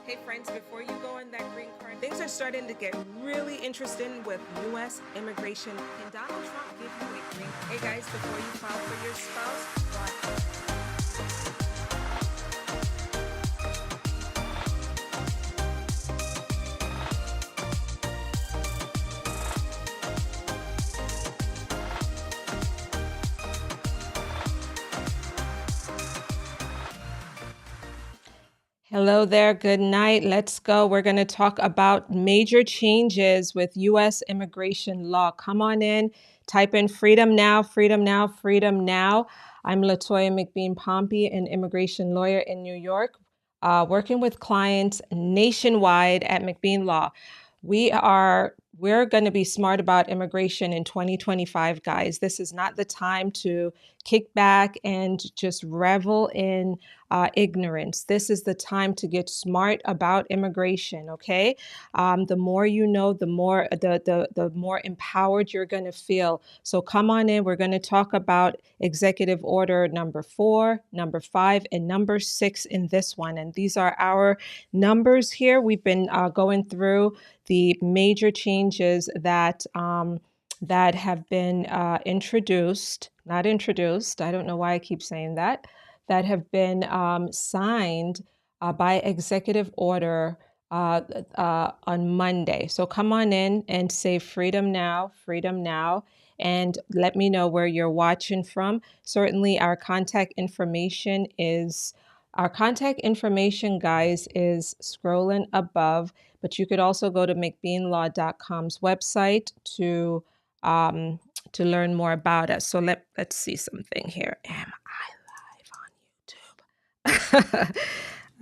Hey friends, before you go on that green card, things are starting to get really interesting with U.S. immigration. Can Donald Trump give you a green card? Hey guys, before you file for your spouse, hello there. Good night. Let's go. We're going to talk about major changes with U.S. immigration law. Come on in. Type in freedom now, freedom now, freedom now. I'm Latoya McBean Pompey, an immigration lawyer in New York, working with clients nationwide at McBean Law. We're going to be smart about immigration in 2025, guys. This is not the time to kick back and just revel in ignorance. This is the time to get smart about immigration. Okay, the more you know, the more empowered you're going to feel. So come on in. We're going to talk about Executive Order number 4, number 5, and number 6 in this one. And these are our numbers here. We've been going through the major changes that have been introduced. Not introduced. I don't know why I keep saying that. That have been signed by executive order on Monday. So come on in and say freedom now, and let me know where you're watching from. Certainly our contact information, guys, is scrolling above, but you could also go to McBeanLaw.com's website to learn more about us. So let's see something here. Am I live on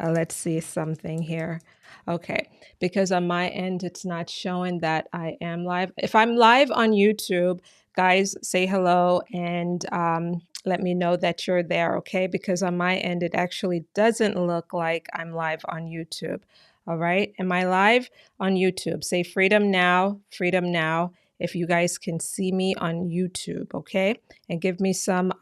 YouTube? Let's see something here. Okay, because on my end, it's not showing that I am live. If I'm live on YouTube, guys, say hello and let me know that you're there, okay? Because on my end, it actually doesn't look like I'm live on YouTube. All right, am I live on YouTube? Say freedom now, if you guys can see me on YouTube, okay? And give me some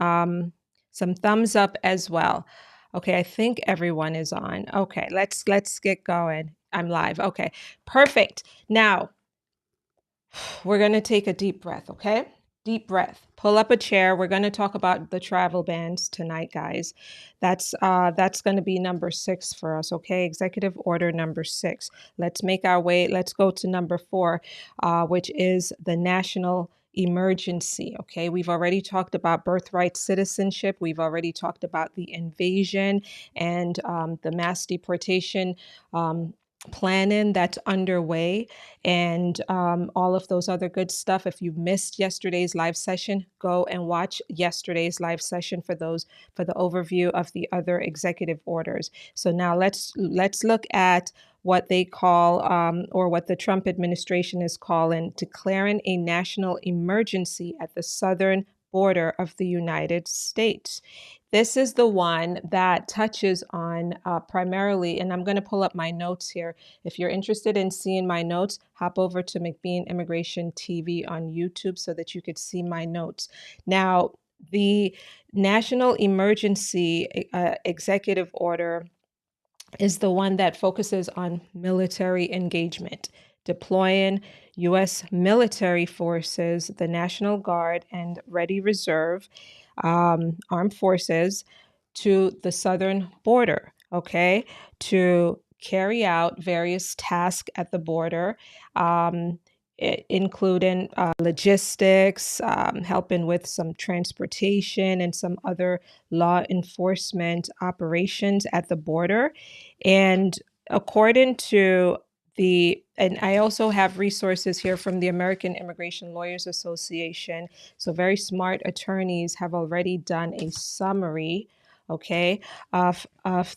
thumbs up as well. Okay, I think everyone is on. Okay, let's get going. I'm live. Okay, perfect. Now, we're going to take a deep breath, okay? Deep breath. Pull up a chair. We're going to talk about the travel bans tonight, guys. That's going to be number 6 for us, okay? Executive Order number 6. Let's make our way. Let's go to number 4, which is the national emergency. Okay, we've already talked about birthright citizenship. We've already talked about the invasion and the mass deportation planning that's underway, and all of those other good stuff. If you missed yesterday's live session, go and watch yesterday's live session for the overview of the other executive orders. So now let's look at what they call, or what the Trump administration is calling, declaring a national emergency at the southern border of the United States. This is the one that touches on primarily, and I'm going to pull up my notes here. If you're interested in seeing my notes, hop over to McBean Immigration TV on YouTube so that you could see my notes. Now, the National Emergency Executive Order is the one that focuses on military engagement, deploying U.S. military forces, the National Guard and Ready Reserve armed forces to the southern border, okay, to carry out various tasks at the border, including logistics, helping with some transportation and some other law enforcement operations at the border. And according to and I also have resources here from the American Immigration Lawyers Association. So very smart attorneys have already done a summary, okay, of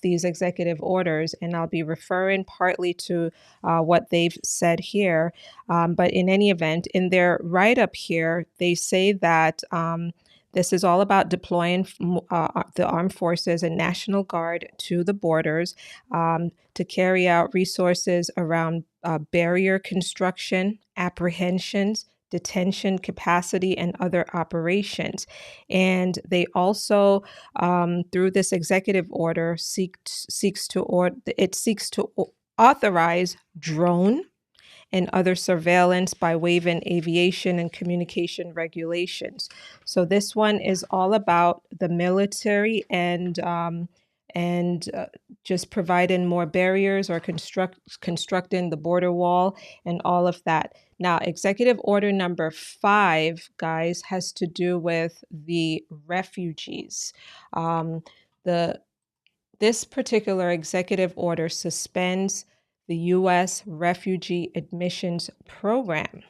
these executive orders, and I'll be referring partly to what they've said here. But in any event, in their write-up here, they say that this is all about deploying the armed forces and National Guard to the borders to carry out resources around barrier construction, apprehensions, detention capacity, and other operations. And they also, through this executive order, seeks to authorize drone and other surveillance by waiving aviation and communication regulations. So this one is all about the military and just providing more barriers or constructing the border wall and all of that. Now, executive order number 5, guys, has to do with the refugees. Um, the This particular executive order suspends the U.S. Refugee Admissions Program.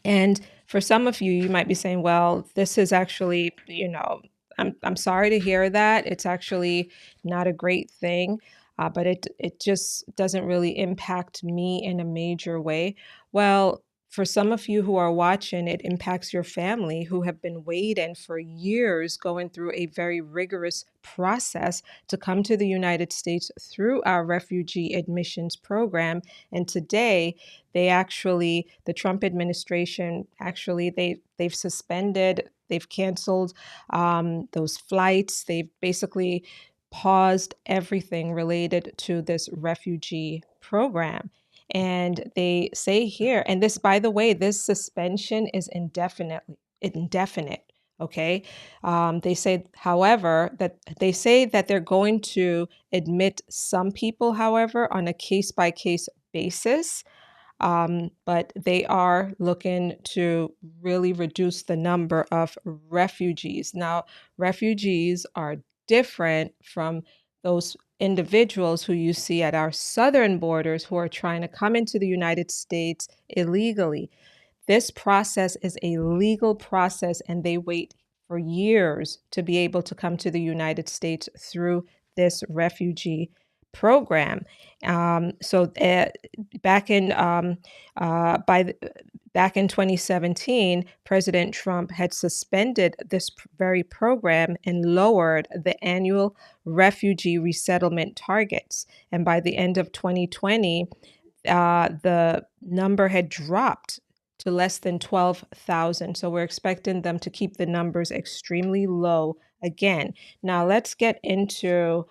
And for some of you, you might be saying, well, this is actually, I'm sorry to hear that. It's actually not a great thing, but it just doesn't really impact me in a major way. Well, for some of you who are watching, it impacts your family who have been waiting for years, going through a very rigorous process to come to the United States through our refugee admissions program. And today, the Trump administration actually they've suspended, they've canceled those flights. They've basically paused everything related to this refugee program. And they say here, and this, by the way, this suspension is indefinite. Okay. They say, however, that they say that they're going to admit some people, however, on a case by case basis. But they are looking to really reduce the number of refugees. Now, refugees are different from those individuals who you see at our southern borders who are trying to come into the United States illegally. This process is a legal process, and they wait for years to be able to come to the United States through this refugee program. Back in back in 2017, President Trump had suspended this very program and lowered the annual refugee resettlement targets. And by the end of 2020, the number had dropped to less than 12,000. So we're expecting them to keep the numbers extremely low again. Now let's get into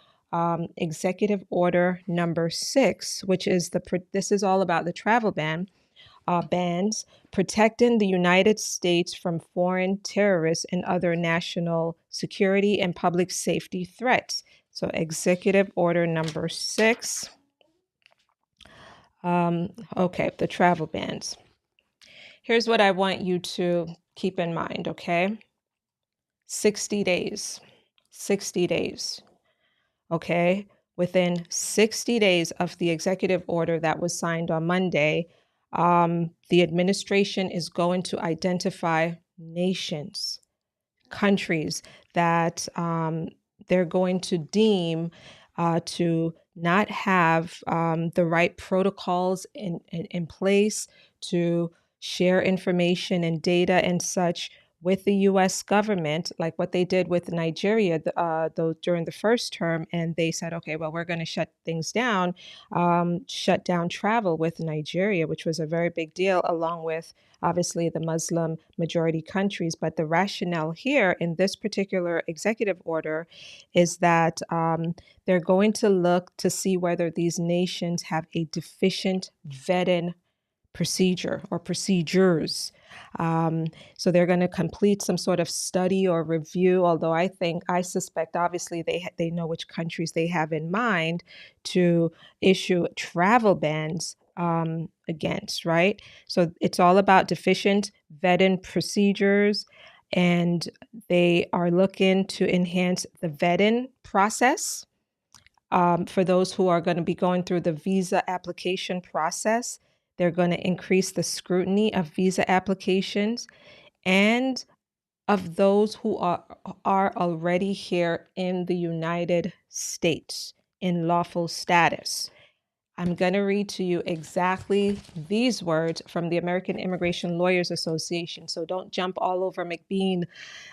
Executive Order number 6, which is this is all about the travel bans, protecting the United States from foreign terrorists and other national security and public safety threats. So Executive Order number 6. Okay, the travel bans. Here's what I want you to keep in mind, okay? 60 days. 60 days. Okay? Within 60 days of the executive order that was signed on Monday, the administration is going to identify nations, countries that they're going to deem to not have the right protocols in place to share information and data and such with the U.S. government, like what they did with Nigeria during the first term. And they said, okay, well, we're going to shut things down, shut down travel with Nigeria, which was a very big deal, along with obviously the Muslim majority countries. But the rationale here in this particular executive order is that they're going to look to see whether these nations have a deficient vetting procedure or procedures. So they're going to complete some sort of study or review, although I suspect, obviously, they know which countries they have in mind to issue travel bans against, right? So it's all about deficient vetting procedures, and they are looking to enhance the vetting process for those who are going to be going through the visa application process. They're going to increase the scrutiny of visa applications and of those who are already here in the United States in lawful status. I'm going to read to you exactly these words from the American Immigration Lawyers Association. So don't jump all over McBean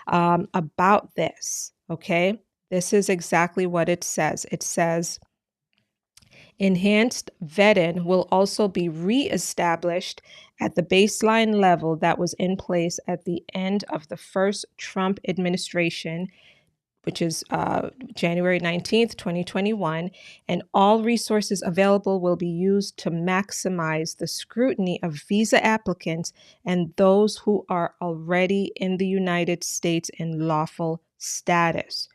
about this, okay? This is exactly what it says. It says, enhanced vetting will also be reestablished at the baseline level that was in place at the end of the first Trump administration, which is January 19th, 2021, and all resources available will be used to maximize the scrutiny of visa applicants and those who are already in the United States in lawful status.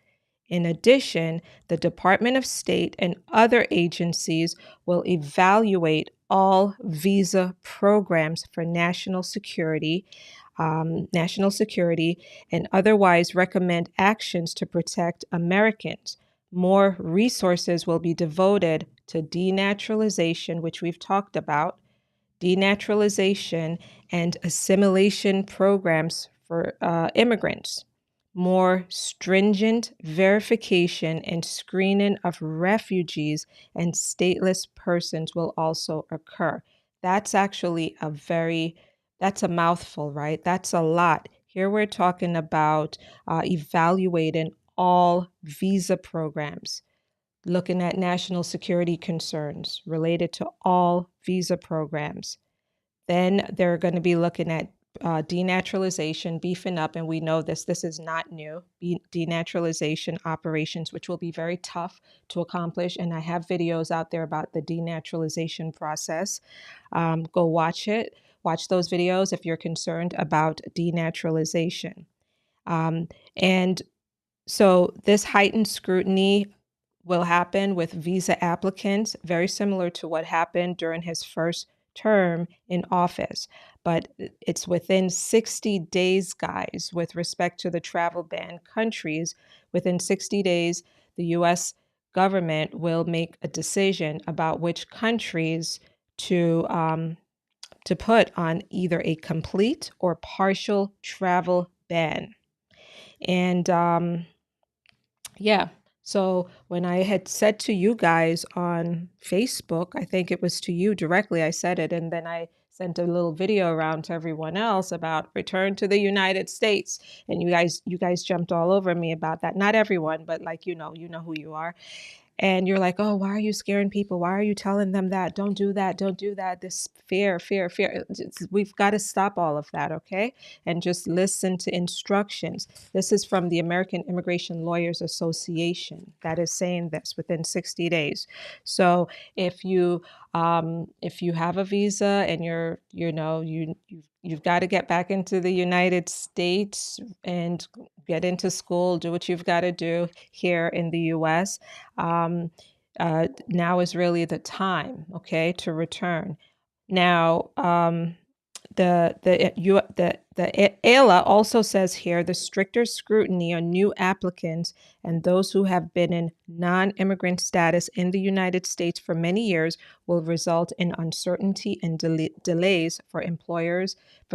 In addition, the Department of State and other agencies will evaluate all visa programs for national security, and otherwise recommend actions to protect Americans. More resources will be devoted to denaturalization, which we've talked about, denaturalization and assimilation programs for immigrants. More stringent verification and screening of refugees and stateless persons will also occur. That's actually that's a mouthful, right? That's a lot. Here we're talking about evaluating all visa programs, looking at national security concerns related to all visa programs. Then they're going to be looking at denaturalization, beefing up, and we know this is not new, denaturalization operations, which will be very tough to accomplish. And I have videos out there about the denaturalization process. Go watch those videos if you're concerned about denaturalization. And so this heightened scrutiny will happen with visa applicants, very similar to what happened during his first term in office. But it's within 60 days, guys, with respect to the travel ban countries. Within 60 days, the US government will make a decision about which countries to put on either a complete or partial travel ban. And yeah. So when I had said to you guys on Facebook, I think it was to you directly, I said it, and then I sent a little video around to everyone else about return to the United States. And you guys jumped all over me about that. Not everyone, but like, you know who you are. And you're like, oh, why are you scaring people? Why are you telling them that? Don't do that. Don't do that. This fear, fear, fear. We've got to stop all of that, okay? And just listen to instructions. This is from the American Immigration Lawyers Association that is saying this within 60 days. So if you have a visa and you've got to get back into the United States and get into school, do what you've got to do here in the U.S. Now is really the time, okay, to return. Now, the ALA also says here the stricter scrutiny on new applicants and those who have been in non-immigrant status in the United States for many years will result in uncertainty and delays for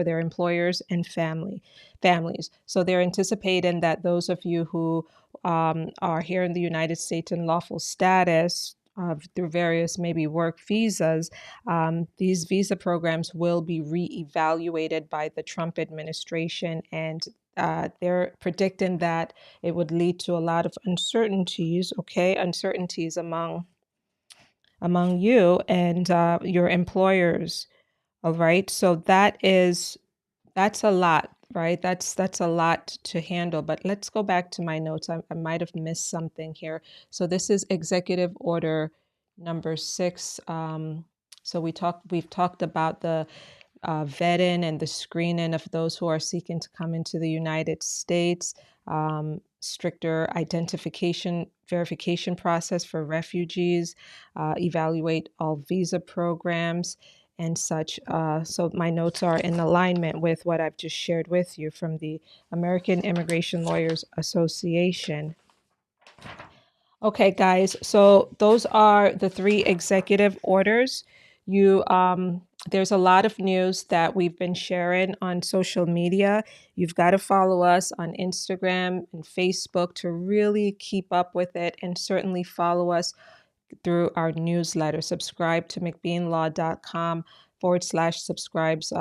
their employers and families. So they're anticipating that those of you who are here in the United States in lawful status through various maybe work visas, these visa programs will be reevaluated by the Trump administration, and they're predicting that it would lead to a lot of uncertainties among you and your employers. All right, so that's a lot, right? That's a lot to handle. But let's go back to my notes. I might have missed something here. So this is Executive Order number 6. So we've talked about the vetting and the screening of those who are seeking to come into the United States, stricter verification process for refugees, evaluate all visa programs and such. So my notes are in alignment with what I've just shared with you from the American Immigration Lawyers Association. Okay, guys, so those are the 3 executive orders. There's a lot of news that we've been sharing on social media. You've got to follow us on Instagram and Facebook to really keep up with it, and certainly follow us through our newsletter. Subscribe to McBeanlaw.com/subscribes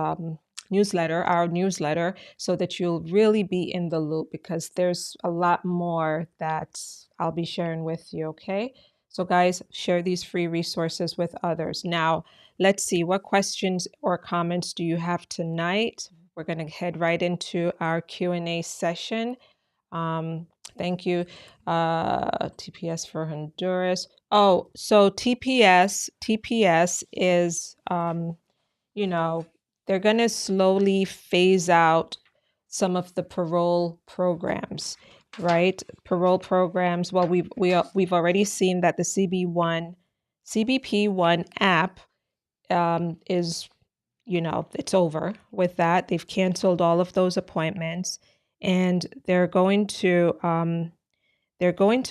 newsletter, our newsletter, so that you'll really be in the loop, because there's a lot more that I'll be sharing with you, okay? So guys, share these free resources with others. Now, let's see, what questions or comments do you have tonight? We're going to head right into our Q&A session. Thank you. TPS for Honduras. Oh, so TPS is, you know, they're going to slowly phase out some of the parole programs, right? Parole programs. Well, we've already seen that the CBP1 app is, it's over with that. They've canceled all of those appointments, and they're going to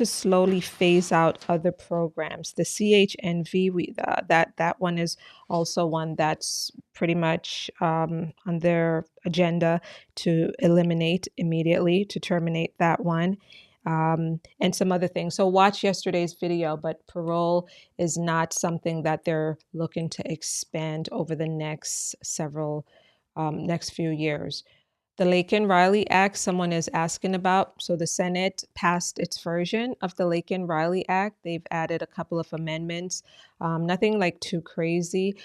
slowly phase out other programs. The CHNV, that one is also one that's pretty much on their agenda to eliminate immediately, to terminate that one, and some other things. So watch yesterday's video, but parole is not something that they're looking to expand over the next few years. The Laken Riley Act, someone is asking about. So the Senate passed its version of the Laken Riley Act. They've added a couple of amendments, nothing like too crazy.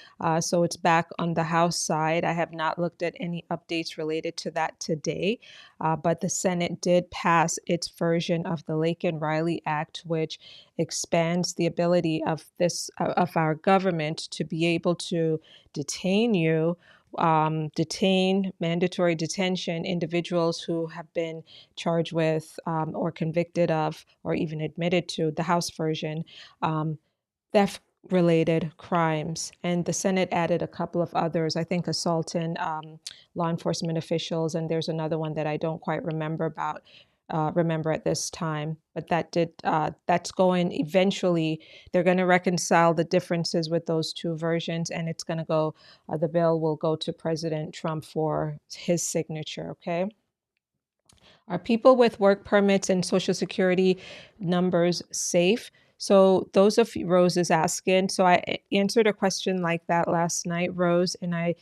So it's back on the House side. I have not looked at any updates related to that today, but the Senate did pass its version of the Laken Riley Act, which expands the ability of our government to be able to detain you, detain, mandatory detention, individuals who have been charged with, or convicted of, or even admitted to, the House version, theft related crimes. And the Senate added a couple of others, I think assaulting law enforcement officials, and there's another one that I don't quite remember at this time, but that's going eventually. They're going to reconcile the differences with those two versions, and it's going to go, the bill will go to President Trump for his signature. Okay. Are people with work permits and Social Security numbers safe? So those of Rose is asking. So I answered a question like that last night, Rose, and I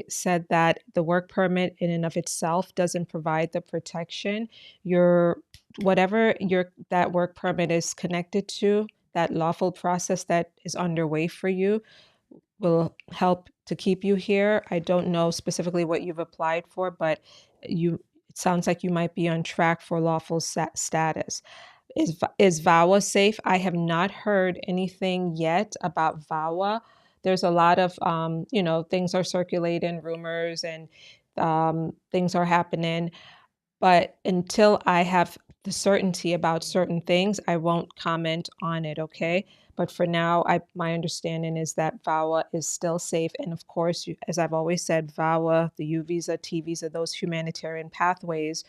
said that the work permit in and of itself doesn't provide the protection. Your whatever that work permit is connected to, that lawful process that is underway for you, will help to keep you here. I don't know specifically what you've applied for, but it sounds like you might be on track for lawful status. Is VAWA safe? I have not heard anything yet about VAWA. There's a lot of, things are circulating, rumors, and things are happening. But until I have the certainty about certain things, I won't comment on it, okay? But for now, my understanding is that VAWA is still safe. And of course, as I've always said, VAWA, the U visa, T visa, those humanitarian pathways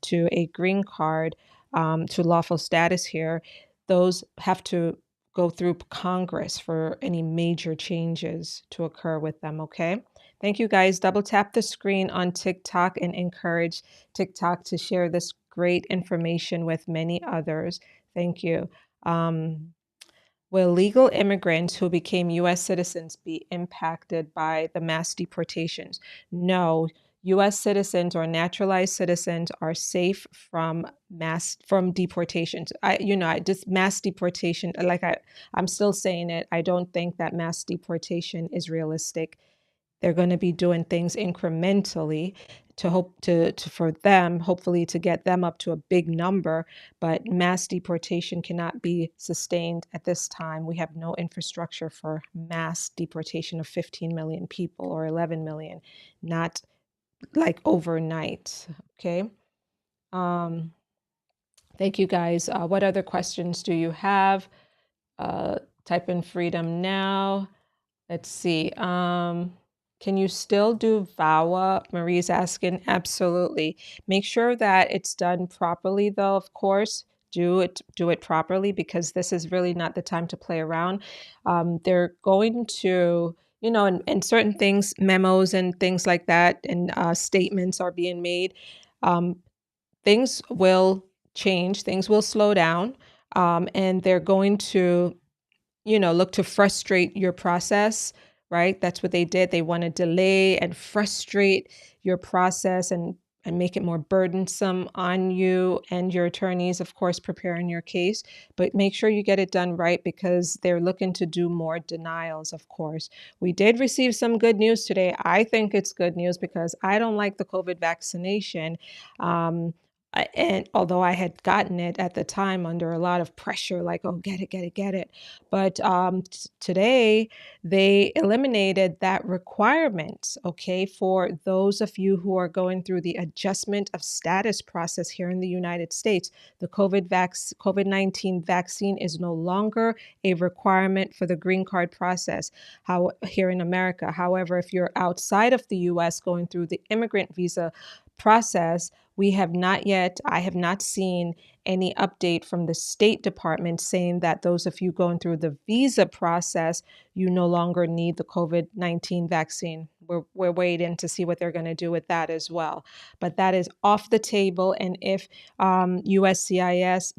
to a green card, to lawful status here, those have to go through Congress for any major changes to occur with them, okay? Thank you, guys. Double tap the screen on TikTok and encourage TikTok to share this great information with many others. Thank you. Will legal immigrants who became U.S. citizens be impacted by the mass deportations? No. U.S. citizens or naturalized citizens are safe from deportations. Just mass deportation. I'm still saying it. I don't think that mass deportation is realistic. They're going to be doing things incrementally to hope for them, hopefully to get them up to a big number, but mass deportation cannot be sustained at this time. We have no infrastructure for mass deportation of 15 million people or 11 million, not like overnight. Okay. Thank you, guys. What other questions do you have? Type in freedom now. Let's see. Can you still do VAWA? Marie's asking. Absolutely. Make sure that it's done properly, though, of course. Do it properly, because this is really not the time to play around. They're going to, and certain things, memos and things like that, and statements are being made. Things will change, things will slow down, and they're going to look to frustrate your process, right? That's what they did. They want to delay and frustrate your process and make it more burdensome on you and your attorneys, of course, preparing your case. But make sure you get it done right, because they're looking to do more denials, of course. We did receive some good news today. I think it's good news because I don't like the COVID vaccination. And although I had gotten it at the time under a lot of pressure, like, oh, get it, get it, get it. But today they eliminated that requirement, okay, for those of you who are going through the adjustment of status process here in the United States. The COVID-19 vaccine is no longer a requirement for the green card process here in America. However, if you're outside of the US going through the immigrant visa process, I have not seen any update from the State Department saying that those of you going through the visa process, you no longer need the COVID-19 vaccine. We're waiting to see what they're going to do with that as well. But that is off the table. And if USCIS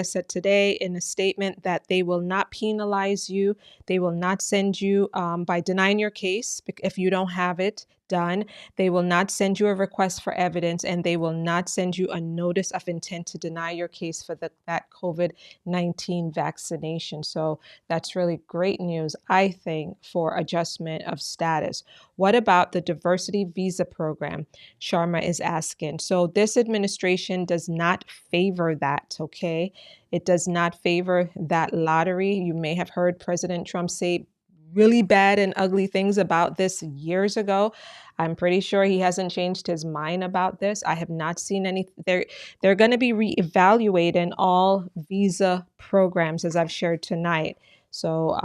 said today in a statement that they will not penalize you, they will not send you by denying your case if you don't have it done. They will not send you a request for evidence, and they will not send you a notice of intent to deny your case for that COVID-19 vaccination. So that's really great news, I think, for adjustment of status. What about the diversity visa program? Sharma is asking. So this administration does not favor that, okay? It does not favor that lottery. You may have heard President Trump say really bad and ugly things about this years ago. I'm pretty sure he hasn't changed his mind about this. I have not seen any. They're going to be reevaluating all visa programs as I've shared tonight. So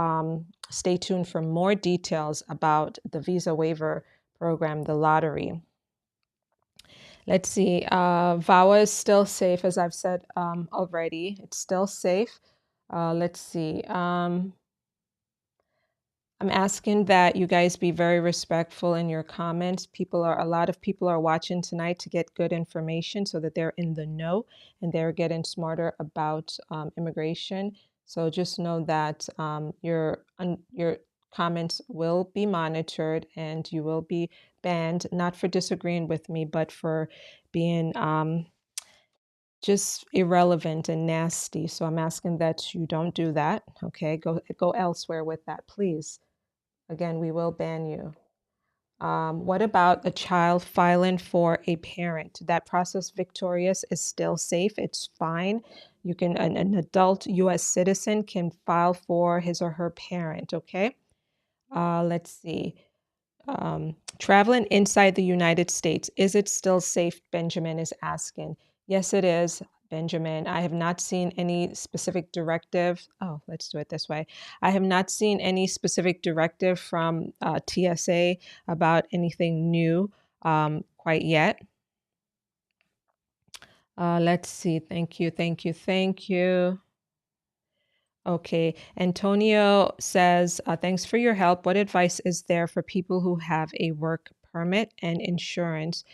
stay tuned for more details about the visa waiver program, the lottery. Let's see. VAWA is still safe, as I've said already. It's still safe. Let's see. I'm asking that you guys be very respectful in your comments. A lot of people are watching tonight to get good information so that they're in the know and they're getting smarter about immigration. So just know that your comments will be monitored and you will be banned, not for disagreeing with me, but for being just irrelevant and nasty. So I'm asking that you don't do that. Okay, go elsewhere with that, please. Again, we will ban you. What about a child filing for a parent? That process, Victorious, is still safe. It's fine. An adult U.S. citizen can file for his or her parent, okay? Let's see. Traveling inside the United States, is it still safe? Benjamin is asking. Yes, it is, Benjamin. I have not seen any specific directive. Oh, let's do it this way. I have not seen any specific directive from TSA about anything new quite yet. Let's see. Thank you, thank you, thank you. Okay, Antonio says, thanks for your help. What advice is there for people who have a work permit and insurance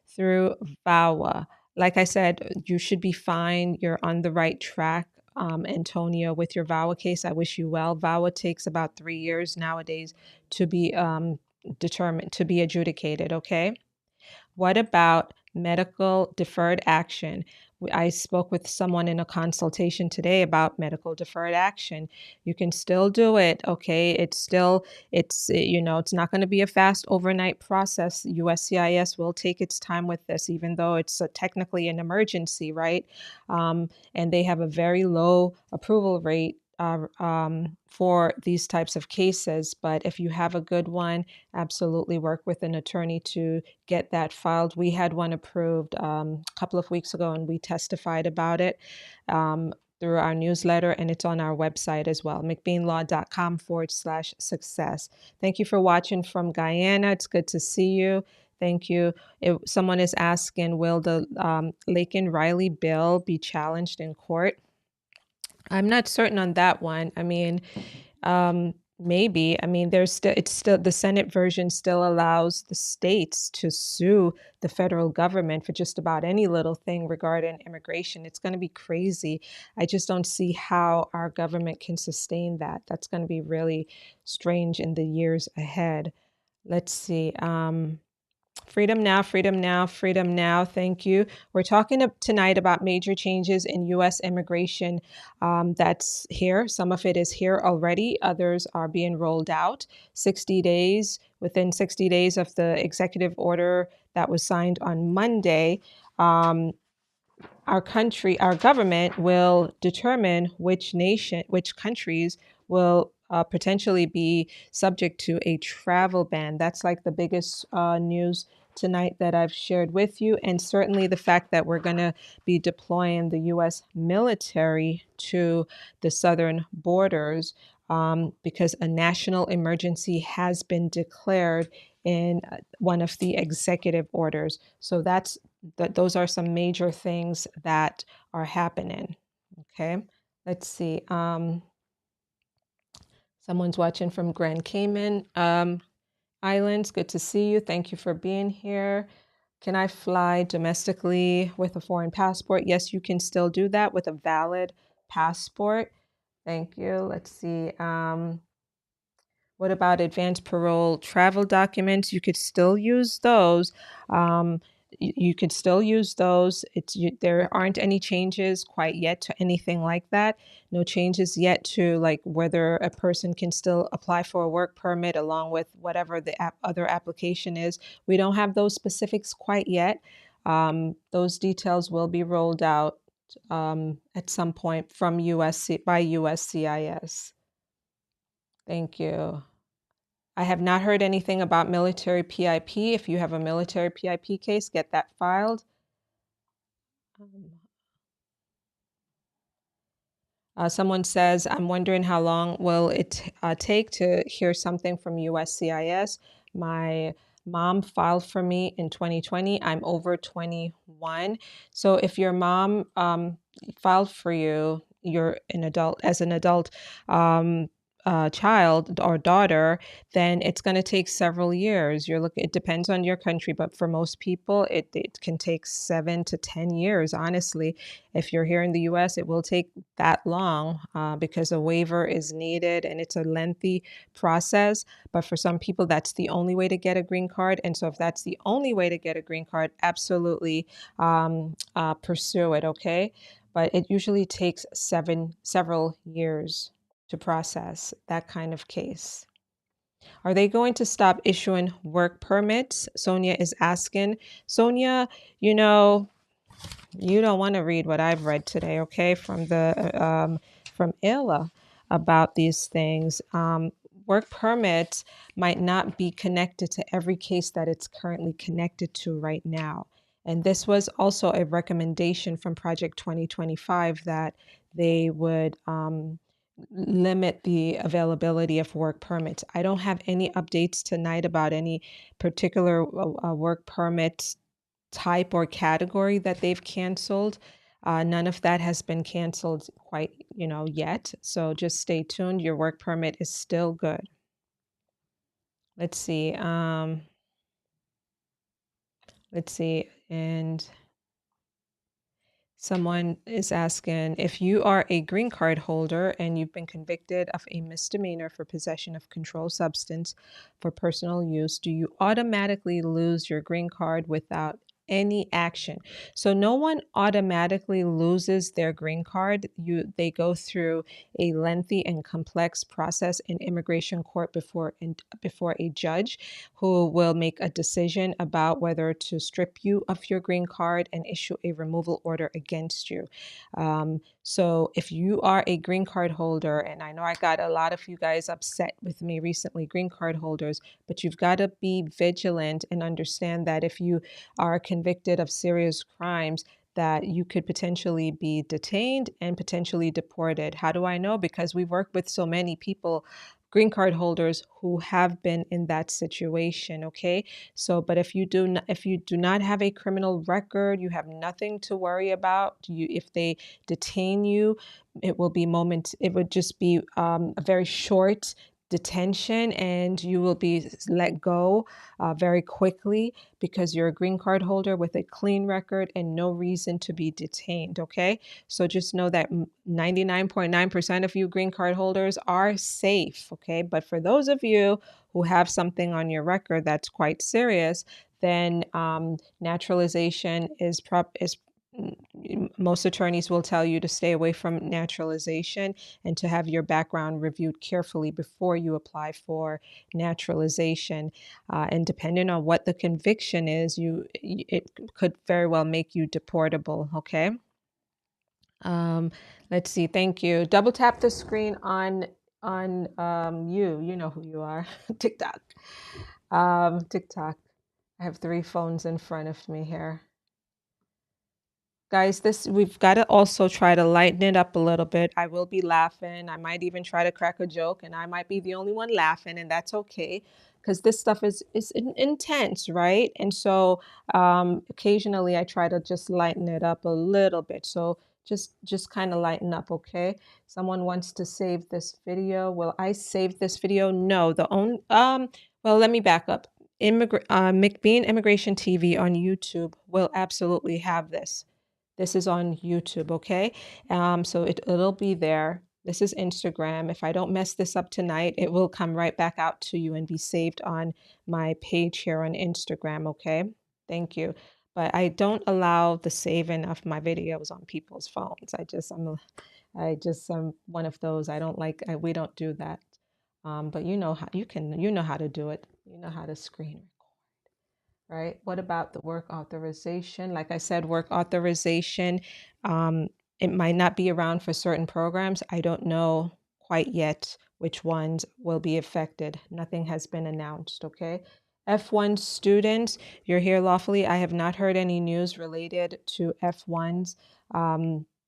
through VAWA? Like I said, you should be fine. You're on the right track, Antonio, with your VAWA case. I wish you well. VAWA takes about 3 years nowadays to be adjudicated, okay? What about medical deferred action? I spoke with someone in a consultation today about medical deferred action. You can still do it, okay? It's not going to be a fast overnight process. USCIS will take its time with this, even though it's technically an emergency, right? And they have a very low approval rate for these types of cases. But if you have a good one, absolutely work with an attorney to get that filed. We had one approved a couple of weeks ago, and we testified about it through our newsletter, and it's on our website as well, mcbeanlaw.com/success. Thank you for watching from Guyana. It's good to see you. Thank you. Someone is asking, will the Laken Riley bill be challenged in court? I'm not certain on that one. I mean, maybe. I mean, it's still the Senate version still allows the states to sue the federal government for just about any little thing regarding immigration. It's going to be crazy. I just don't see how our government can sustain that. That's going to be really strange in the years ahead. Let's see. Freedom now, freedom now, freedom now. Thank you. We're talking tonight about major changes in U.S. immigration that's here. Some of it is here already. Others are being rolled out. Within 60 days of the executive order that was signed on Monday, um, our country, our government will determine which countries will potentially be subject to a travel ban. That's like the biggest news tonight that I've shared with you. And certainly the fact that we're going to be deploying the U.S. military to the southern borders because a national emergency has been declared in one of the executive orders. So those are some major things that are happening. Okay, let's see. Someone's watching from Grand Cayman Islands. Good to see you. Thank you for being here. Can I fly domestically with a foreign passport? Yes, you can still do that with a valid passport. Thank you. Let's see. What about advanced parole travel documents? You could still use those. Um, you could still use those. There aren't any changes quite yet to anything like that. No changes yet to like whether a person can still apply for a work permit along with whatever the other application is. We don't have those specifics quite yet. Those details will be rolled out at some point from USC by USCIS. Thank you. I have not heard anything about military PIP. If you have a military PIP case, get that filed. Someone says, I'm wondering how long will it take to hear something from USCIS. My mom filed for me in 2020. I'm over 21. So if your mom filed for you, you're an adult, as an adult child or daughter, then it's going to take several years. It depends on your country, but for most people, it can take 7 to 10 years, honestly. If you're here in the US, it will take that long because a waiver is needed and it's a lengthy process. But for some people, that's the only way to get a green card. And so if that's the only way to get a green card, absolutely pursue it, okay? But it usually takes several years to process that kind of case. Are they going to stop issuing work permits? Sonia is asking. Sonia, you know, you don't want to read what I've read today, okay, from ILA about these things. Work permits might not be connected to every case that it's currently connected to right now. And this was also a recommendation from Project 2025 that they would limit the availability of work permits. I don't have any updates tonight about any particular work permits type or category that they've canceled. None of that has been canceled quite, yet. So just stay tuned. Your work permit is still good. Let's see. Let's see. And someone is asking, if you are a green card holder and you've been convicted of a misdemeanor for possession of controlled substance for personal use, do you automatically lose your green card without any action? So no one automatically loses their green card. They go through a lengthy and complex process in immigration court before a judge who will make a decision about whether to strip you of your green card and issue a removal order against you. So if you are a green card holder, and I know I got a lot of you guys upset with me recently, green card holders, but you've got to be vigilant and understand that if you are convicted of serious crimes, that you could potentially be detained and potentially deported. How do I know? Because we work with so many people, green card holders, who have been in that situation. Okay, so but if you do not have a criminal record, you have nothing to worry about. If they detain you, it would just be a very short detention, and you will be let go very quickly because you're a green card holder with a clean record and no reason to be detained. Okay, so just know that 99.9% of you green card holders are safe. Okay, but for those of you who have something on your record that's quite serious, then naturalization is most attorneys will tell you to stay away from naturalization and to have your background reviewed carefully before you apply for naturalization. And depending on what the conviction is, it could very well make you deportable. Okay. Um, let's see. Thank you. Double tap the screen on you. You know who you are. TikTok. TikTok. I have three phones in front of me here. Guys, this we've got to also try to lighten it up a little bit. I will be laughing. I might even try to crack a joke, and I might be the only one laughing, and that's okay because this stuff is intense, right? And so occasionally I try to just lighten it up a little bit. So just kind of lighten up, okay? Someone wants to save this video. Will I save this video? No. The only well, let me back up. McBean Immigration TV on YouTube will absolutely have this. This is on YouTube, okay? So it'll be there. This is Instagram. If I don't mess this up tonight, it will come right back out to you and be saved on my page here on Instagram, okay? Thank you. But I don't allow the saving of my videos on people's phones. I'm one of those. I don't like. We don't do that. But you know how you know how to do it. You know how to screen right? What about the work authorization? Like I said, work authorization, um, it might not be around for certain programs. I don't know quite yet which ones will be affected. Nothing has been announced, okay? F1 students, you're here lawfully. I have not heard any news related to F1s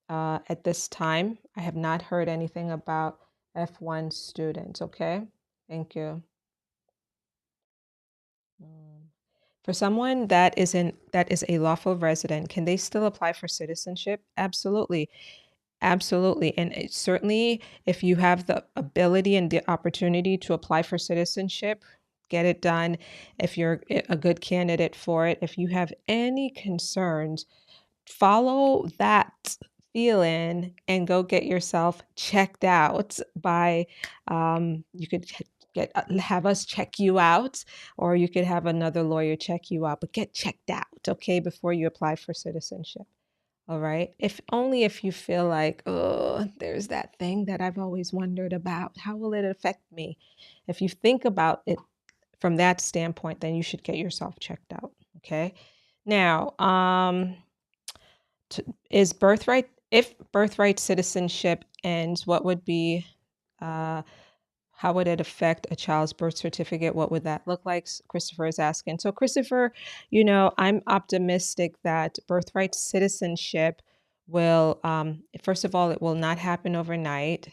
at this time. I have not heard anything about F1 students, okay? Thank you. Mm. For someone that is a lawful resident, can they still apply for citizenship? Absolutely. Absolutely. And certainly if you have the ability and the opportunity to apply for citizenship, get it done. If you're a good candidate for it, if you have any concerns, follow that feeling and go get yourself checked out by you could get have us check you out, or you could have another lawyer check you out, but get checked out, okay, before you apply for citizenship. All right, if only if you feel like, oh, there's that thing that I've always wondered about, how will it affect me? If you think about it from that standpoint, then you should get yourself checked out. Okay. Now, is birthright, if birthright citizenship ends, what would be uh, how would it affect a child's birth certificate? What would that look like? Christopher is asking. So Christopher, I'm optimistic that birthright citizenship will first of all, it will not happen overnight.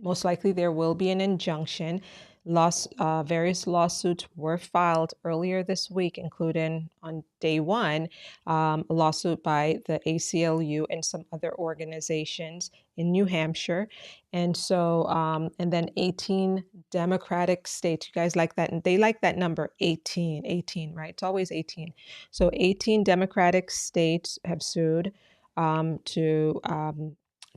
Most likely there will be an injunction. Various lawsuits were filed earlier this week, including on day one, a lawsuit by the ACLU and some other organizations in New Hampshire. And so, and then 18 Democratic states, you guys like that, and they like that number 18, right? It's always 18. So 18 Democratic states have sued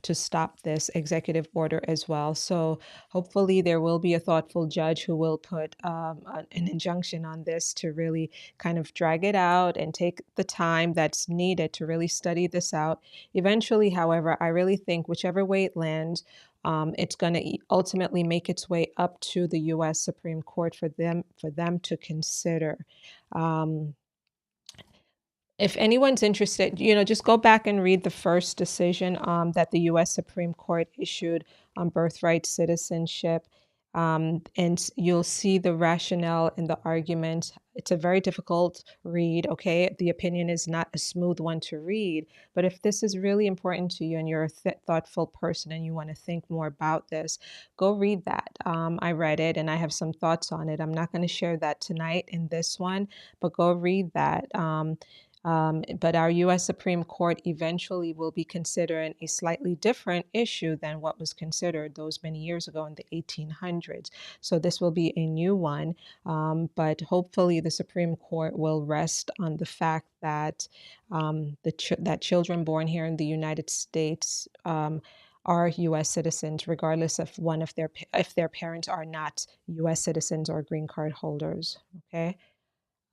to stop this executive order as well. So hopefully there will be a thoughtful judge who will put an injunction on this to really kind of drag it out and take the time that's needed to really study this out. Eventually, however, I really think whichever way it lands, it's going to ultimately make its way up to the U.S. Supreme Court for them to consider. Um, if anyone's interested, just go back and read the first decision that the U.S. Supreme Court issued on birthright citizenship, and you'll see the rationale and the argument. It's a very difficult read, okay? The opinion is not a smooth one to read, but if this is really important to you and you're a thoughtful person and you want to think more about this, go read that. I read it and I have some thoughts on it. I'm not going to share that tonight in this one, but go read that. But our U.S. Supreme Court eventually will be considering a slightly different issue than what was considered those many years ago in the 1800s. So this will be a new one, but hopefully the Supreme Court will rest on the fact that that children born here in the United States are U.S. citizens, regardless of if their parents are not U.S. citizens or green card holders. Okay,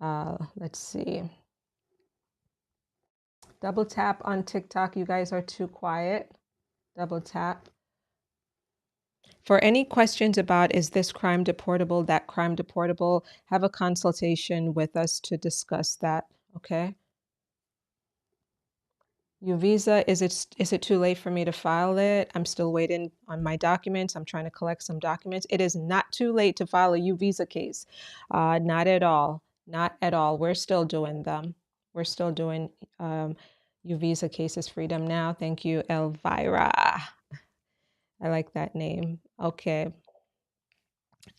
let's see. Double tap on TikTok. You guys are too quiet. Double tap. For any questions about is this crime deportable, that crime deportable, have a consultation with us to discuss that, okay? U visa, is it too late for me to file it? I'm still waiting on my documents. I'm trying to collect some documents. It is not too late to file a U visa case. Not at all. Not at all. We're still doing them. We're still doing U visa cases. Freedom Now. Thank you, Elvira. I like that name. Okay.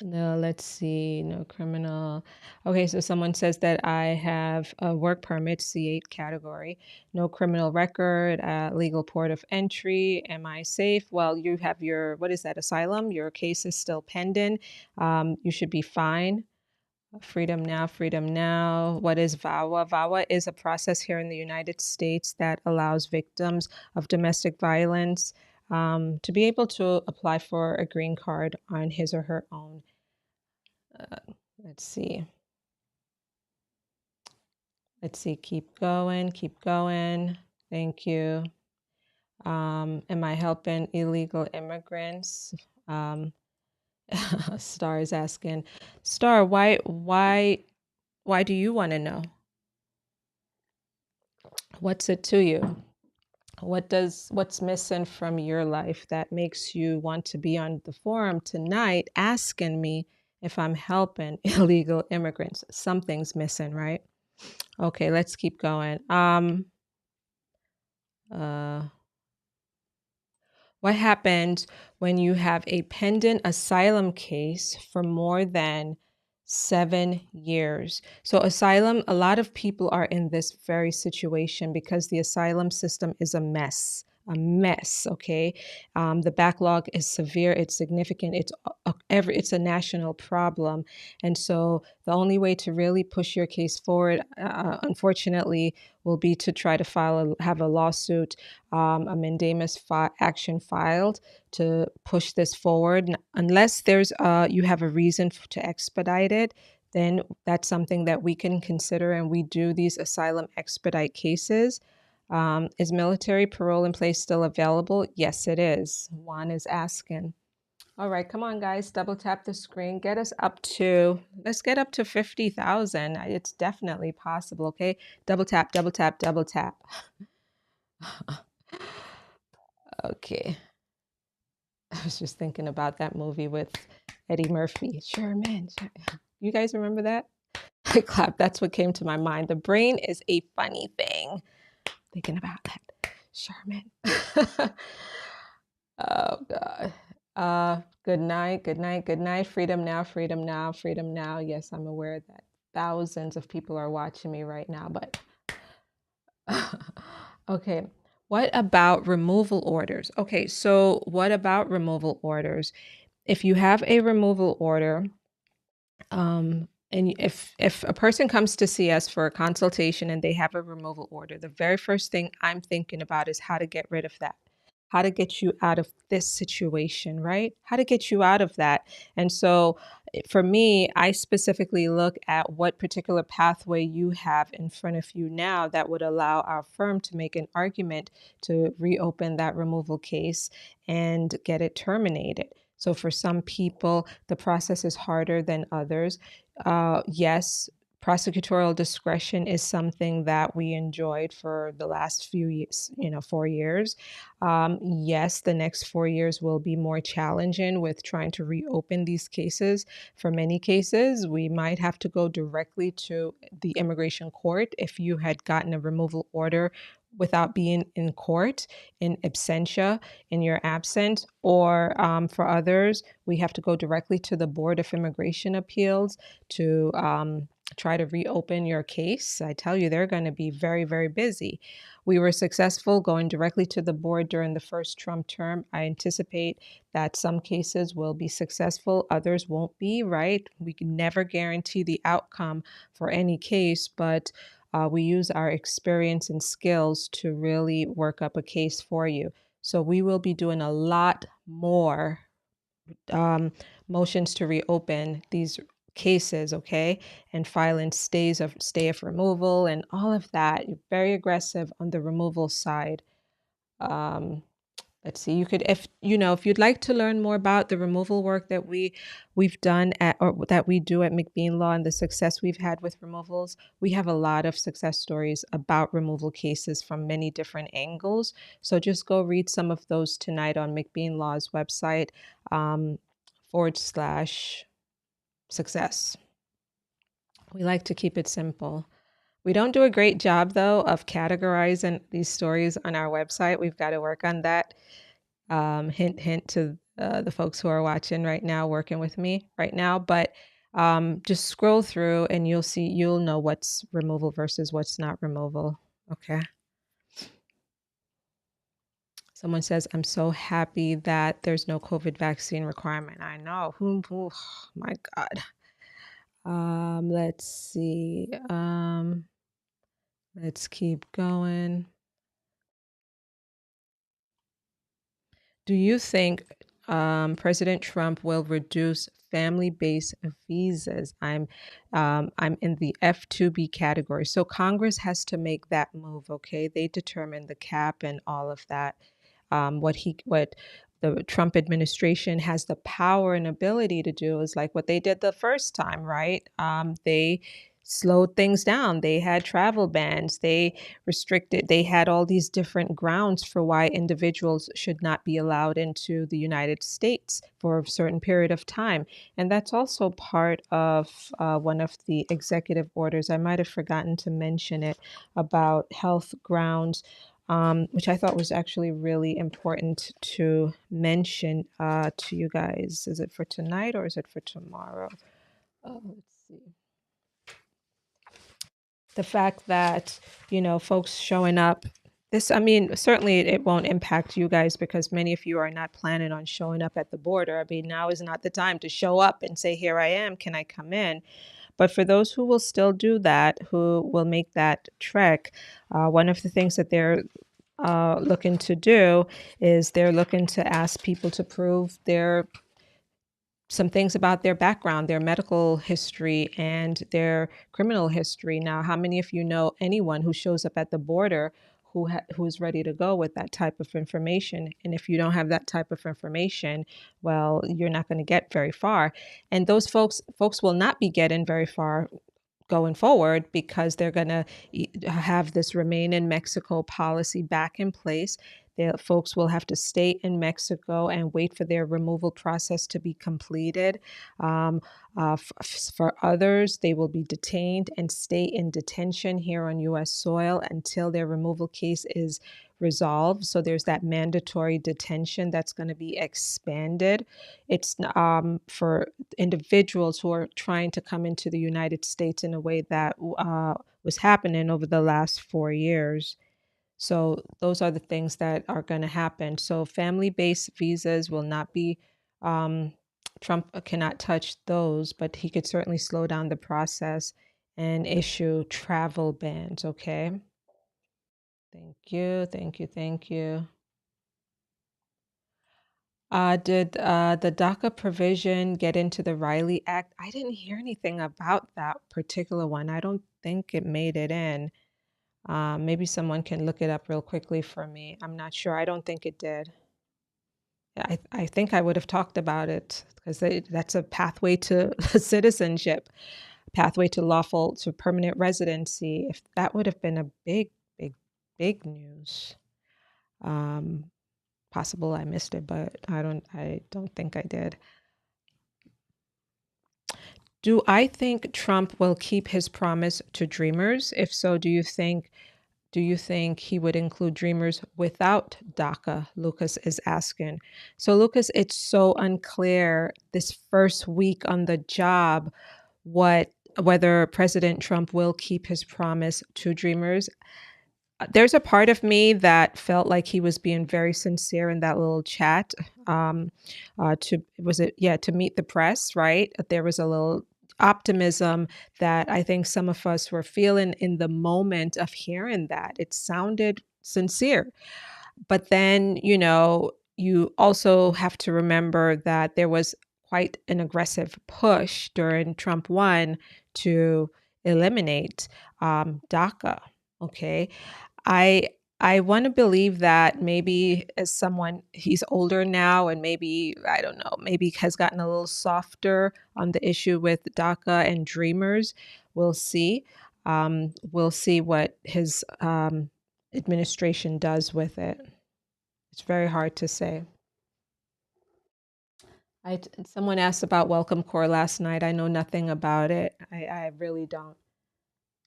No, let's see. No criminal. Okay, so someone says that I have a work permit, C8 category, no criminal record, legal port of entry. Am I safe? Well, you have your, what is that, asylum? Your case is still pending. You should be fine. Freedom Now, Freedom Now. What is VAWA? VAWA is a process here in the United States that allows victims of domestic violence to be able to apply for a green card on his or her own. Let's see. Let's see. Keep going. Keep going. Thank you. Am I helping illegal immigrants? Star is asking, Star, why do you want to know? What's it to you? What's missing from your life that makes you want to be on the forum tonight asking me if I'm helping illegal immigrants? Something's missing, right? Okay, let's keep going. What happens when you have a pending asylum case for more than 7 years? So asylum, a lot of people are in this very situation because the asylum system is a mess. A mess, okay? The backlog is severe. It's significant. It's a national problem, and so the only way to really push your case forward, unfortunately, will be to try to have a lawsuit, a mandamus action filed to push this forward. Unless you have a reason to expedite it, then that's something that we can consider, and we do these asylum expedite cases. Is military parole in place still available? Yes, it is. Juan is asking. All right, come on, guys. Double tap the screen. Let's get up to 50,000. It's definitely possible, okay? Double tap, double tap, double tap. Okay. I was just thinking about that movie with Eddie Murphy. Sherman. You guys remember that? I clapped. That's what came to my mind. The brain is a funny thing. Thinking about that. Sherman. Oh, God. Good night, good night, good night. Freedom Now, Freedom Now, Freedom Now. Yes, I'm aware that thousands of people are watching me right now, but okay. What about removal orders? Okay, so what about removal orders? If you have a removal order, and if a person comes to see us for a consultation and they have a removal order, the very first thing I'm thinking about is how to get rid of that, how to get you out of this situation, right? How to get you out of that. And so for me, I specifically look at what particular pathway you have in front of you now that would allow our firm to make an argument to reopen that removal case and get it terminated. So for some people, the process is harder than others. Yes, prosecutorial discretion is something that we enjoyed for the last few years, 4 years. Yes, the next 4 years will be more challenging with trying to reopen these cases. For many cases, we might have to go directly to the immigration court if you had gotten a removal order without being in court, in absentia, in your absence, or for others, we have to go directly to the Board of Immigration Appeals to try to reopen your case. I tell you, they're going to be very, very busy. We were successful going directly to the board during the first Trump term. I anticipate that some cases will be successful, others won't be, right? We can never guarantee the outcome for any case, but we use our experience and skills to really work up a case for you. So we will be doing a lot more motions to reopen these cases, okay, and filing stay of removal and all of that. You're very aggressive on the removal side. Um, let's see, you could, if you know, if you'd like to learn more about the removal work that we've done at, or that we do at McBean Law, and the success we've had with removals, we have a lot of success stories about removal cases from many different angles. So just go read some of those tonight on McBean Law's website, um, /success. We like to keep it simple. We don't do a great job, though, of categorizing these stories on our website. We've got to work on that. Hint, hint to the folks who are watching right now, working with me right now. But just scroll through and you'll know what's removal versus what's not removal. Okay. Someone says, I'm so happy that there's no COVID vaccine requirement. I know. Who my God. Let's see. Let's keep going. Do you think President Trump will reduce family-based visas? I'm in the F2B category. So Congress has to make that move, okay? They determine the cap and all of that. What the Trump administration has the power and ability to do is like what they did the first time, right? They slowed things down. They had travel bans. They had all these different grounds for why individuals should not be allowed into the United States for a certain period of time. And that's also part of one of the executive orders. I might have forgotten to mention it, about health grounds, which I thought was actually really important to mention to you guys. Is it for tonight or is it for tomorrow? Let's see. The fact that, folks showing up, I mean, certainly it won't impact you guys because many of you are not planning on showing up at the border. I mean, now is not the time to show up and say, here I am, can I come in? But for those who will still do that, who will make that trek, one of the things that they're looking to do is they're looking to ask people to prove some things about their background, their medical history, and their criminal history. Now, how many of you know anyone who shows up at the border who's ready to go with that type of information? And if you don't have that type of information, well, you're not going to get very far. And those folks will not be getting very far going forward because they're going to have this remain in Mexico policy back in place. The folks will have to stay in Mexico and wait for their removal process to be completed. For others, they will be detained and stay in detention here on U.S. soil until their removal case is resolved. So there's that mandatory detention that's going to be expanded. It's for individuals who are trying to come into the United States in a way that was happening over the last 4 years. So those are the things that are going to happen. So family-based visas will not be, Trump cannot touch those, but he could certainly slow down the process and issue travel bans, okay? Thank you, thank you, thank you. Did the DACA provision get into the Riley Act? I didn't hear anything about that particular one. I don't think it made it in. Maybe someone can look it up real quickly for me. I'm not sure. I don't think it did. I think I would have talked about it because that's a pathway to citizenship, pathway to permanent residency. If that would have been a big, big, big news. Um, Possible I missed it, but I don't think I did. Do I think Trump will keep his promise to Dreamers? If so, do you think he would include Dreamers without DACA? Lucas is asking. So Lucas, it's so unclear this first week on the job whether President Trump will keep his promise to Dreamers. There's a part of me that felt like he was being very sincere in that little chat. To meet the press, right? There was a little optimism that I think some of us were feeling in the moment of hearing that. It sounded sincere. But then, you also have to remember that there was quite an aggressive push during Trump 1 to eliminate DACA. Okay. I I want to believe that maybe as someone, he's older now and maybe, I don't know, maybe has gotten a little softer on the issue with DACA and Dreamers. We'll see. We'll see what his administration does with it. It's very hard to say. Someone asked about Welcome Core last night. I know nothing about it. I really don't.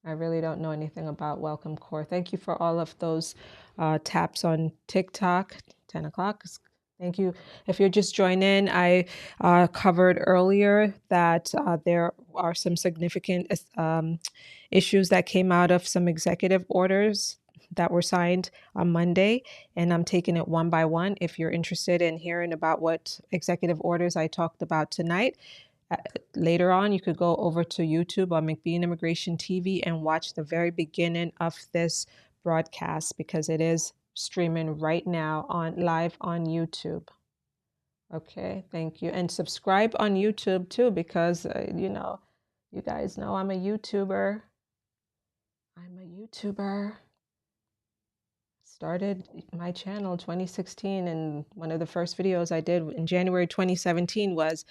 I really don't know anything about Welcome Core. Thank you for all of those taps on TikTok, 10 o'clock. Thank you. If you're just joining, I covered earlier that there are some significant issues that came out of some executive orders that were signed on Monday, and I'm taking it one by one. If you're interested in hearing about what executive orders I talked about tonight, later on, you could go over to YouTube on McBean Immigration TV and watch the very beginning of this broadcast because it is streaming right now on live on YouTube. Okay, thank you. And subscribe on YouTube too because, you guys know I'm a YouTuber. I'm a YouTuber. Started my channel 2016, and one of the first videos I did in January 2017 was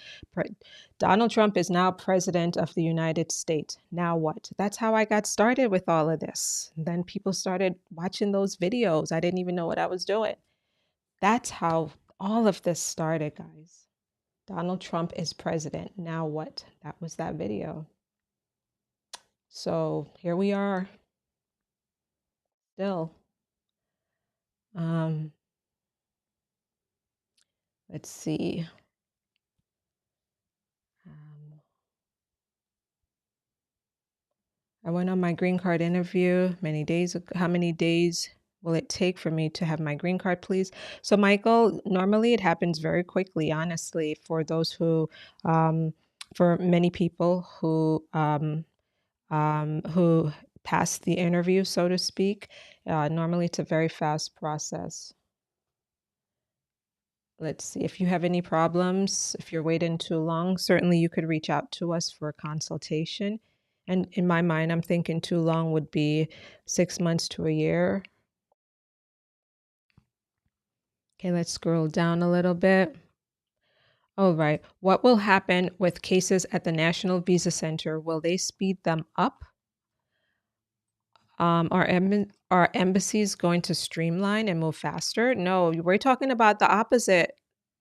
Donald Trump is now president of the United States. Now what? That's how I got started with all of this. And then people started watching those videos. I didn't even know what I was doing. That's how all of this started, guys. Donald Trump is president. Now what? That was that video. So here we are still. Let's see. I went on my green card interview many days ago. How many days will it take for me to have my green card, please? So, Michael, normally it happens very quickly, honestly, for those who, for many people who pass the interview, so to speak. Normally it's a very fast process. Let's see, if you have any problems, if you're waiting too long, certainly you could reach out to us for a consultation. And in my mind, I'm thinking too long would be 6 months to a year. Okay, let's scroll down a little bit. All right. What will happen with cases at the National Visa Center? Will they speed them up? Are embassies going to streamline and move faster? No, we're talking about the opposite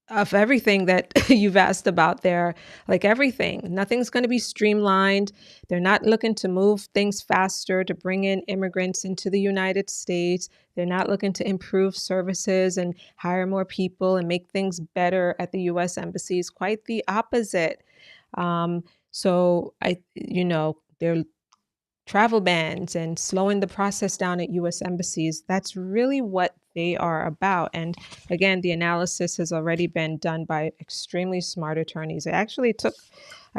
of everything that you've asked about there. Like everything, nothing's going to be streamlined. They're not looking to move things faster to bring in immigrants into the United States. They're not looking to improve services and hire more people and make things better at the U.S. embassies. Quite the opposite. They're travel bans and slowing the process down at U.S. embassies. That's really what they are about. And again, the analysis has already been done by extremely smart attorneys. I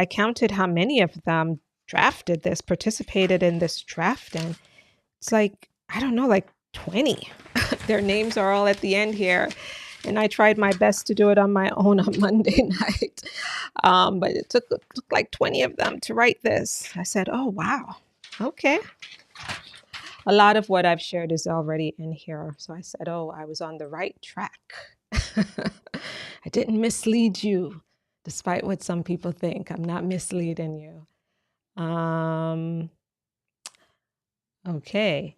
counted how many of them participated in this draft. And it's like, I don't know, like 20. Their names are all at the end here. And I tried my best to do it on my own on Monday night. But it took like 20 of them to write this. I said, oh, wow. Okay. A lot of what I've shared is already in here. So I said, oh, I was on the right track. I didn't mislead you, despite what some people think. I'm not misleading you. Okay.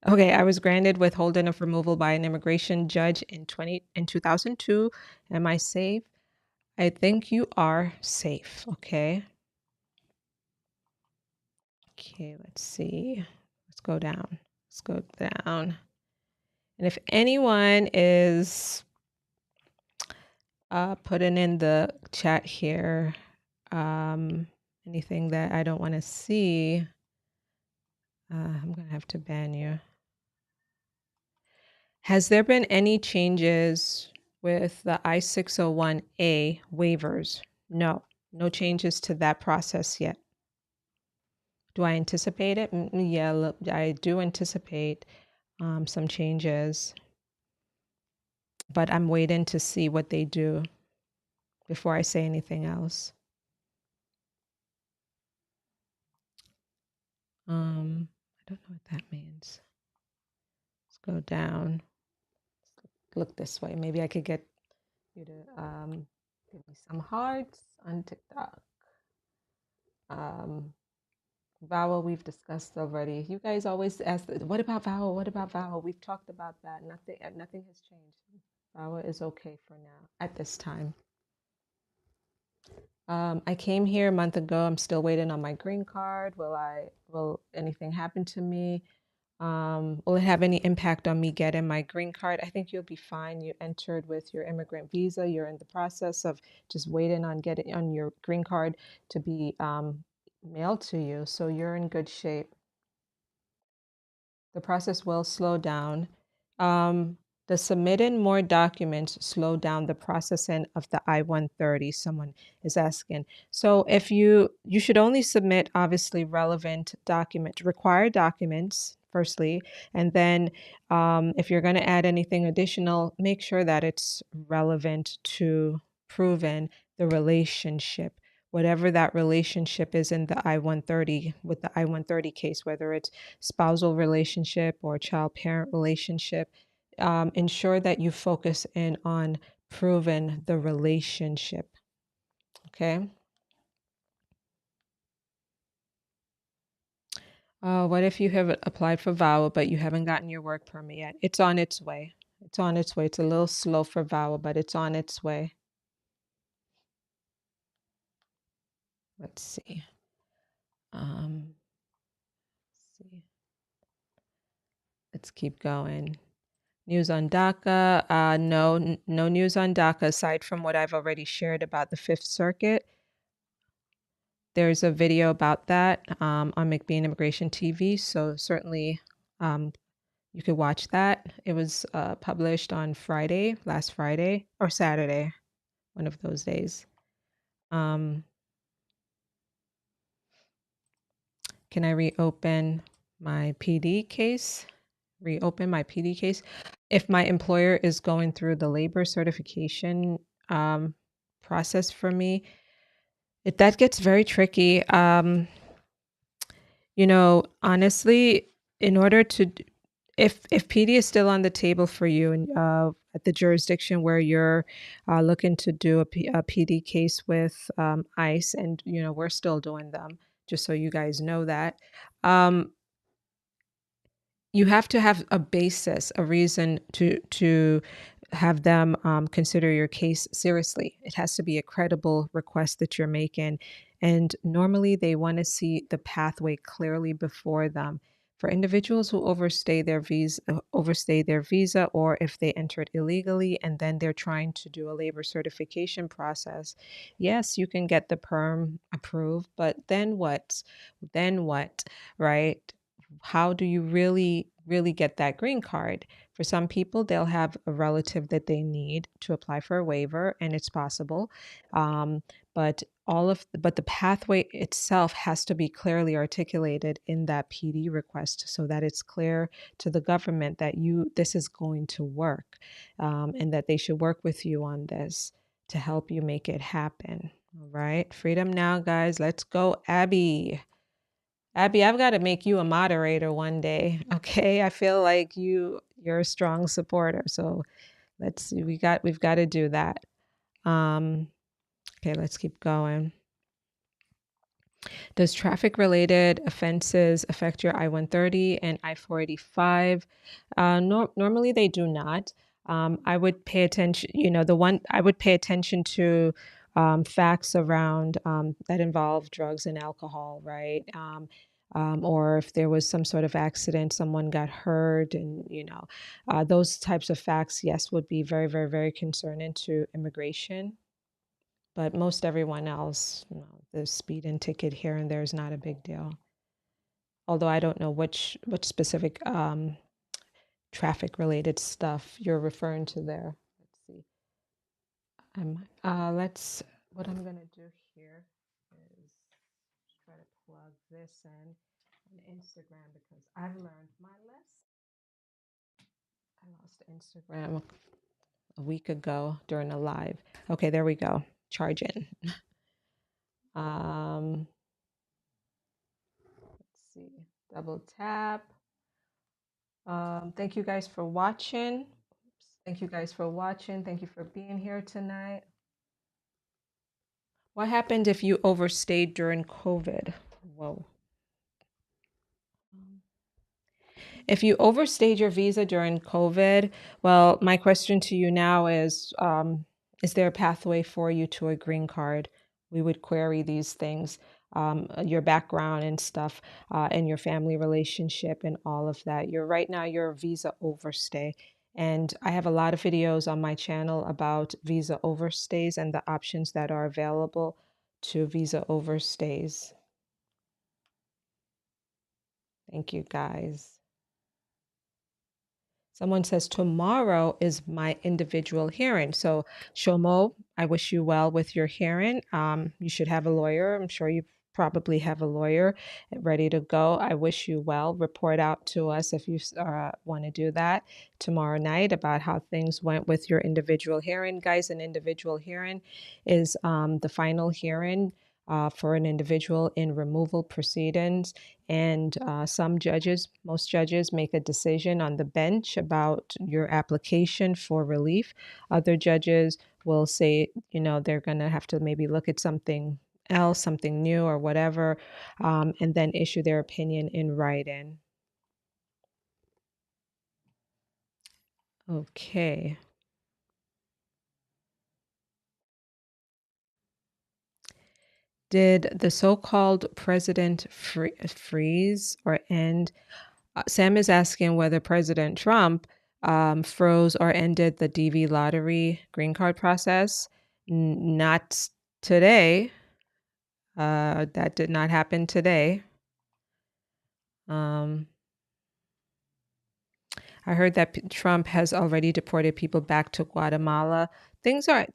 Okay, I was granted withholding of removal by an immigration judge in 2002. Am I safe? I think you are safe. Okay. Okay, let's see. Let's go down. Let's go down. And if anyone is putting in the chat here anything that I don't want to see, I'm going to have to ban you. Has there been any changes with the I-601A waivers? No changes to that process yet. Do I anticipate it? Yeah, I do anticipate some changes, but I'm waiting to see what they do. before I say anything else. I don't know what that means. Let's go down. Look this way. Maybe I could get you to give me some hearts on TikTok. Um, vowel we've discussed already. You guys always ask, what about vowel? What about vowel? We've talked about that. Nothing has changed. Vowel is okay for now at this time. I came here a month ago. I'm still waiting on my green card. Will anything happen to me? Will it have any impact on me getting my green card? I think you'll be fine. You entered with your immigrant visa. You're in the process of just waiting on getting on your green card to be mailed to you. So you're in good shape. The process will slow down. Um, the submitting more documents slow down the processing of the I-130, someone is asking. So if you should only submit obviously relevant documents, required documents, firstly, and then if you're going to add anything additional, make sure that it's relevant to proving the relationship, whatever that relationship is in the I-130, with the I-130 case, whether it's spousal relationship or child parent relationship. Ensure that you focus in on proving the relationship. Okay. What if you have applied for VAWA, but you haven't gotten your work permit yet? It's on its way. It's on its way. It's a little slow for VAWA, but it's on its way. Let's see. Let's see. Let's keep going. News on DACA. No news on DACA aside from what I've already shared about the Fifth Circuit. There's a video about that on McBean Immigration TV, so certainly you could watch that. It was published on Friday, last Friday, or Saturday, one of those days. Can I reopen my PD case? Reopen my PD case? If my employer is going through the labor certification process for me, that gets very tricky. Honestly, in order to, if PD is still on the table for you and at the jurisdiction where you're looking to do a PD case with ICE, and we're still doing them, just so you guys know that. You have to have a basis, a reason to have them consider your case seriously. It has to be a credible request that you're making, and normally they want to see the pathway clearly before them. For individuals who overstay their visa, or if they entered illegally and then they're trying to do a labor certification process, yes, you can get the perm approved, but then what? Then what, right? How do you really get that green card? For some people, they'll have a relative that they need to apply for a waiver, and it's possible. Um, but the pathway itself has to be clearly articulated in that PD request, so that it's clear to the government that this is going to work, and that they should work with you on this to help you make it happen. All right, freedom now, guys. Let's go, Abby. Abby, I've got to make you a moderator one day. Okay. I feel like you're a strong supporter. So let's see. We've got to do that. Okay, let's keep going. Does traffic related offenses affect your I-130 and I-485? Normally they do not. I would pay attention, I would pay attention to facts around that involve drugs and alcohol, right? Or if there was some sort of accident, someone got hurt, and those types of facts, yes, would be very, very, very concerning to immigration. But most everyone else, the speeding ticket here and there is not a big deal. Although I don't know which specific traffic related stuff you're referring to there. Let's see. What I'm gonna do here is try to plug this in on Instagram, because I've learned my lesson. I lost Instagram a week ago during a live. Okay, there we go. charge in. Let's see, double tap. Thank you guys for watching. Thank you guys for watching. Thank you for being here tonight. What happened if you overstayed during COVID? Whoa. If you overstayed your visa during COVID, well, my question to you now is there a pathway for you to a green card? We would query these things, your background and stuff, and your family relationship and all of that. Right now, you're a visa overstay. And I have a lot of videos on my channel about visa overstays and the options that are available to visa overstays. Thank you, guys. Someone says tomorrow is my individual hearing. So, Shomo, I wish you well with your hearing. You should have a lawyer. I'm sure you probably have a lawyer ready to go. I wish you well. Report out to us if you want to do that tomorrow night about how things went with your individual hearing. Guys, an individual hearing is the final hearing for an individual in removal proceedings. And most judges make a decision on the bench about your application for relief. Other judges will say, they're going to have to maybe look at something else, something new or whatever, and then issue their opinion in writing. Okay. Did the so-called president freeze or end? Sam is asking whether President Trump froze or ended the DV lottery green card process. Not today. That did not happen today. I heard that Trump has already deported people back to Guatemala. Things are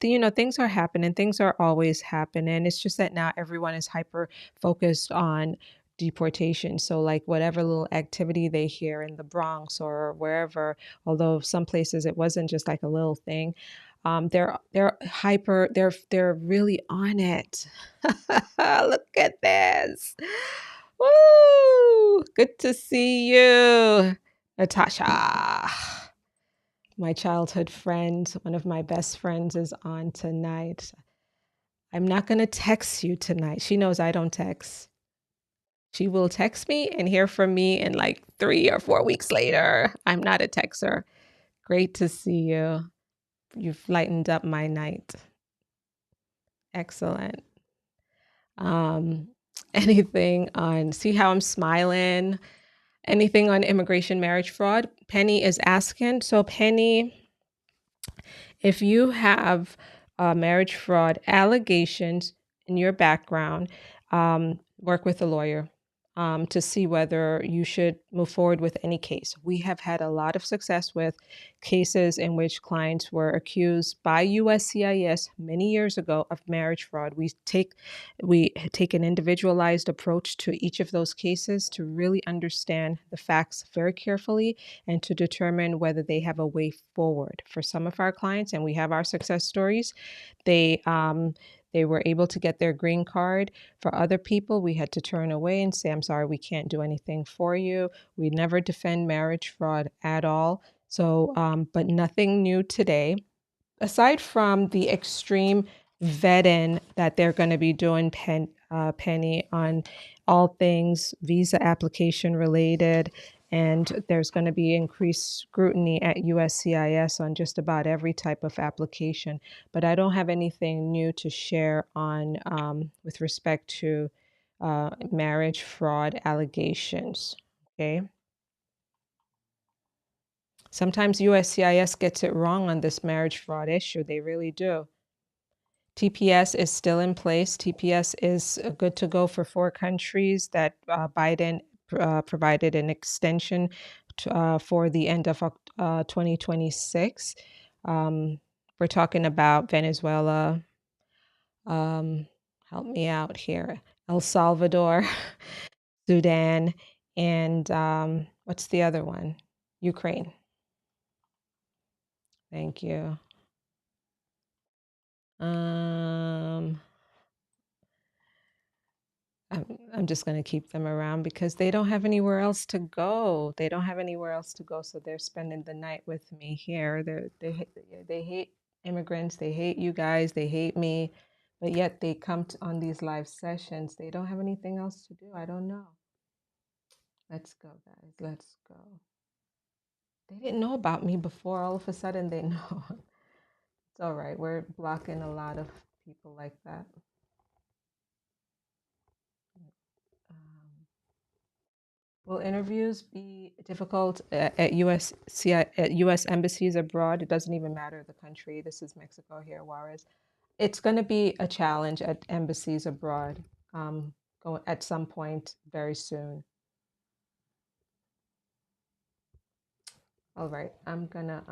happening. Things are always happening. It's just that now everyone is hyper focused on deportation. So like whatever little activity they hear in the Bronx or wherever, although some places it wasn't just like a little thing, they're really on it. Look at this. Woo! Good to see you, Natasha. My childhood friend, one of my best friends, is on tonight. I'm not going to text you tonight. She knows I don't text. She will text me and hear from me in like 3 or 4 weeks later. I'm not a texter. Great to see you. You've lightened up my night. Excellent. Anything on, see how I'm smiling? Anything on immigration marriage fraud? Penny is asking. So Penny, if you have marriage fraud allegations in your background, work with a lawyer to see whether you should move forward with any case. We have had a lot of success with cases in which clients were accused by USCIS many years ago of marriage fraud. We take an individualized approach to each of those cases to really understand the facts very carefully and to determine whether they have a way forward. For some of our clients, and we have our success stories, they were able to get their green card. For other people, we had to turn away and say, I'm sorry, we can't do anything for you. We never defend marriage fraud at all. So, but nothing new today. Aside from the extreme vetting that they're going to be doing, Penny, on all things visa application related, and there's going to be increased scrutiny at USCIS on just about every type of application. But I don't have anything new to share on with respect to marriage fraud allegations. Okay. Sometimes USCIS gets it wrong on this marriage fraud issue. They really do. TPS is still in place. TPS is good to go for 4 countries that Biden provided an extension for the end of 2026. We're talking about Venezuela. Help me out here. El Salvador, Sudan, and what's the other one? Ukraine. Thank you. I'm just going to keep them around because they don't have anywhere else to go. They don't have anywhere else to go, so they're spending the night with me here. They hate immigrants. They hate you guys. They hate me, but yet they come on these live sessions. They don't have anything else to do. I don't know. Let's go, guys. Let's go. They didn't know about me before. All of a sudden, they know. It's all right. We're blocking a lot of people like that. Um, Will interviews be difficult at U.S. embassies abroad? It doesn't even matter the country. This is Mexico here, Juarez. It's going to be a challenge at embassies abroad at some point very soon. All right, I'm gonna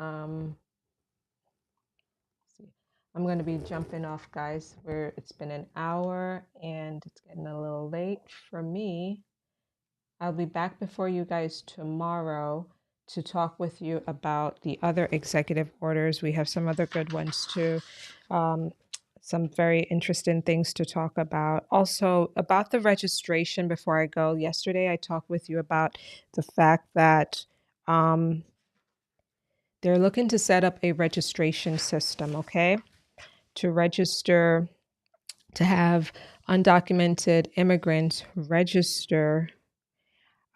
be jumping off, guys. It's been an hour and it's getting a little late for me. I'll be back before you guys tomorrow to talk with you about the other executive orders. We have some other good ones too. Some very interesting things to talk about. Also, about the registration before I go. Yesterday, I talked with you about the fact that they're looking to set up a registration system, okay? To register, to have undocumented immigrants register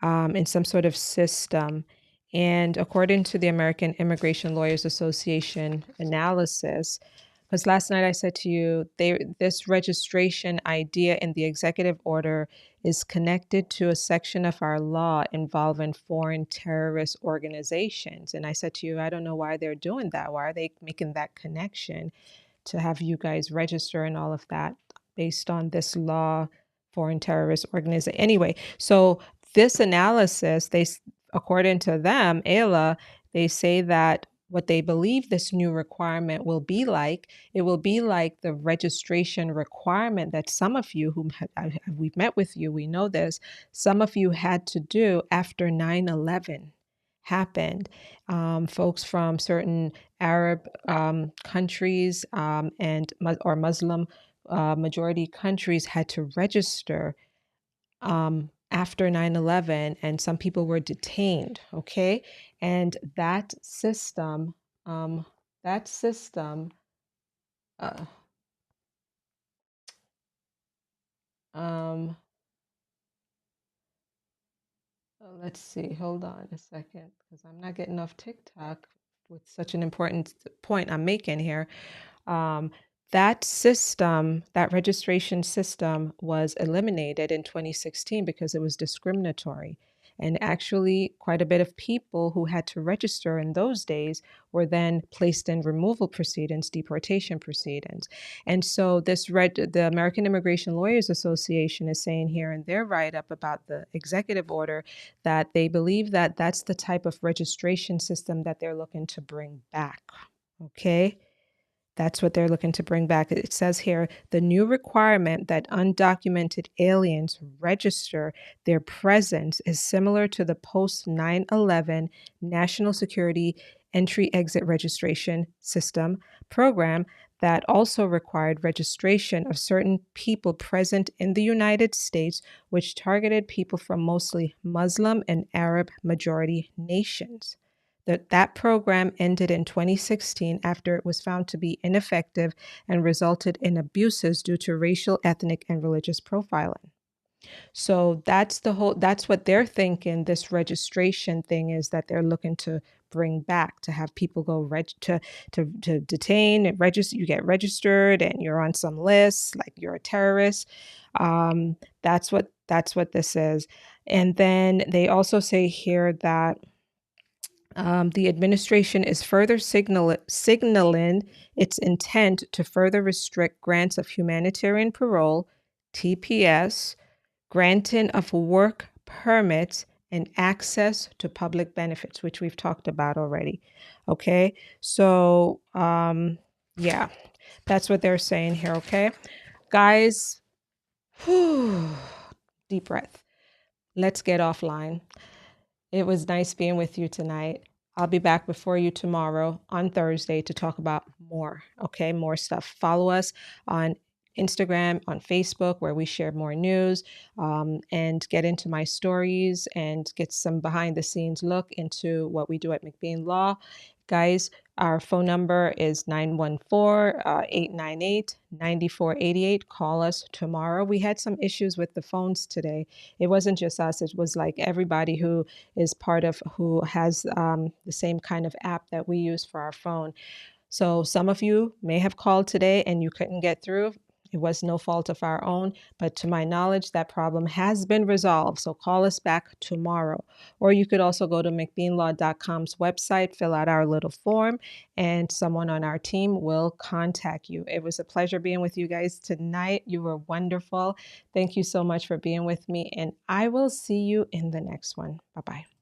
in some sort of system. And according to the American Immigration Lawyers Association analysis, because last night I said to you, this registration idea in the executive order is connected to a section of our law involving foreign terrorist organizations. And I said to you, I don't know why they're doing that. Why are they making that connection to have you guys register and all of that based on this law, foreign terrorist organization? Anyway, so this analysis, according to them, AILA, they say that what they believe this new requirement will be like, it will be like the registration requirement that some of you we've met with you, we know this, some of you had to do after 9/11 happened. Folks from certain Arab countries or Muslim majority countries had to register after 9/11, and some people were detained, okay? And that system, um, that system, uh, um, let's see, hold on a second, because I'm not getting off TikTok with such an important point I'm making here. Um, that system, that registration system was eliminated in 2016 because it was discriminatory. And actually, quite a bit of people who had to register in those days were then placed in removal proceedings, deportation proceedings. And so the American Immigration Lawyers Association is saying here in their write-up about the executive order that they believe that that's the type of registration system that they're looking to bring back. Okay? That's what they're looking to bring back. It says here, the new requirement that undocumented aliens register their presence is similar to the post 9/11 National Security Entry-Exit Registration System program that also required registration of certain people present in the United States, which targeted people from mostly Muslim and Arab majority nations. That program ended in 2016 after it was found to be ineffective and resulted in abuses due to racial, ethnic, and religious profiling. So that's what they're thinking. This registration thing is that they're looking to bring back, to have people go to detain and register. You get registered and you're on some lists, like you're a terrorist. That's what this is. And then they also say here that the administration is further signaling its intent to further restrict grants of humanitarian parole, TPS, granting of work permits, and access to public benefits, which we've talked about already. Okay, so yeah, that's what they're saying here. Okay, guys, deep breath. Let's get offline. It was nice being with you tonight. I'll be back before you tomorrow on Thursday to talk about more, okay? More stuff. Follow us on Instagram, on Facebook, where we share more news, and get into my stories and get some behind the scenes look into what we do at McBean Law. Guys, our phone number is 914-898-9488. Call us tomorrow. We had some issues with the phones today. It wasn't just us, it was like everybody who is part of who has the same kind of app that we use for our phone. So some of you may have called today and you couldn't get through. It was no fault of our own, but to my knowledge, that problem has been resolved. So call us back tomorrow. Or you could also go to McBeanLaw.com's website, fill out our little form, and someone on our team will contact you. It was a pleasure being with you guys tonight. You were wonderful. Thank you so much for being with me, and I will see you in the next one. Bye-bye.